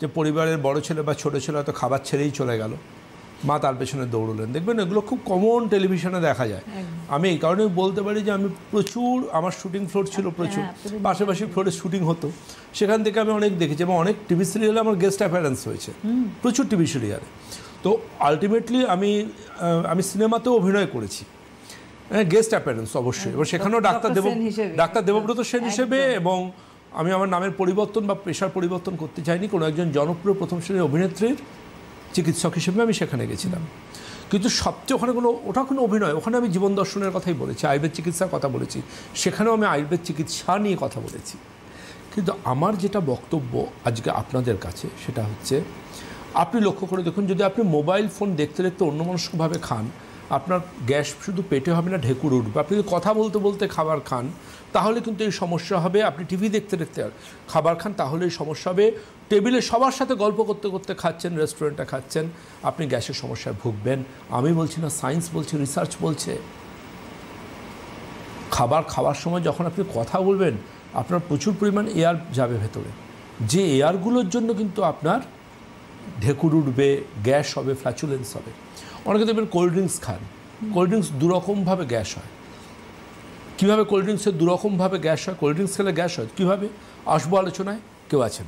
যে পরিবারের বড় ছেলে বা ছোটো ছেলে হয়তো খাবার ছেড়েই চলে গেল, মা তার পেছনে দৌড়লেন। দেখবেন এগুলো খুব কমন টেলিভিশনে দেখা যায়। আমি এই কারণে বলতে পারি যে আমি প্রচুর, আমার শুটিং ফ্লোর ছিল প্রচুর, পাশাপাশি ফ্লোরে শুটিং হতো, সেখান থেকে আমি অনেক দেখেছি এবং অনেক টিভি সিরিয়ালে আমার গেস্ট অ্যাপিয়ারেন্স হয়েছে, প্রচুর টিভি সিরিয়ালে। তো আলটিমেটলি আমি সিনেমাতেও অভিনয় করেছি, গেস্ট অ্যাপিয়ারেন্স অবশ্যই, এবং সেখানেও ডাক্তার দেবব্রত সেন হিসেবে। এবং আমি আমার নামের পরিবর্তন বা পেশার পরিবর্তন করতে চাইনি, কোনো একজন জনপ্রিয় প্রথম শ্রেণীর অভিনেত্রীর চিকিৎসক হিসেবে আমি সেখানে গেছিলাম। কিন্তু সবচেয়ে ওখানে ওটা কোনো অভিনয়, ওখানে আমি জীবন দর্শনের কথাই বলেছি, আয়ুর্বেদ চিকিৎসার কথা বলেছি, সেখানেও আমি আয়ুর্বেদ চিকিৎসা নিয়ে কথা বলেছি। কিন্তু আমার যেটা বক্তব্য আজকে আপনাদের কাছে সেটা হচ্ছে, আপনি লক্ষ্য করে দেখুন, যদি আপনি মোবাইল ফোন দেখতে দেখতে অন্যমনস্কভাবে খান, আপনার গ্যাস শুধু পেটে হবে না, ঢেকুর উঠবে। আপনি যদি কথা বলতে বলতে খাবার খান তাহলে কিন্তু এই সমস্যা হবে। আপনি টিভি দেখতে দেখতে খাবার খান তাহলে এই সমস্যা হবে। টেবিলে সবার সাথে গল্প করতে করতে খাচ্ছেন, রেস্টুরেন্টে খাচ্ছেন, আপনি গ্যাসের সমস্যায় ভুগবেন। আমি বলছি না, সায়েন্স বলছে, রিসার্চ বলছে। খাবার খাওয়ার সময় যখন আপনি কথা বলবেন, আপনার প্রচুর পরিমাণ এয়ার যাবে ভেতরে, যে এয়ারগুলোর জন্য কিন্তু আপনার ঢেকুর উঠবে, গ্যাস হবে, ফ্ল্যাচুলেন্স হবে। অনেকে দেখবেন কোল্ড ড্রিঙ্কস খান, কোল্ড ড্রিঙ্কস দুরকমভাবে গ্যাস হয়। কীভাবে কোল্ড ড্রিঙ্কসের দুরকমভাবে গ্যাস হয়? কোল্ড ড্রিঙ্কস খেলে গ্যাস হয় কীভাবে, আসবো আলোচনায়, কেউ আছেন?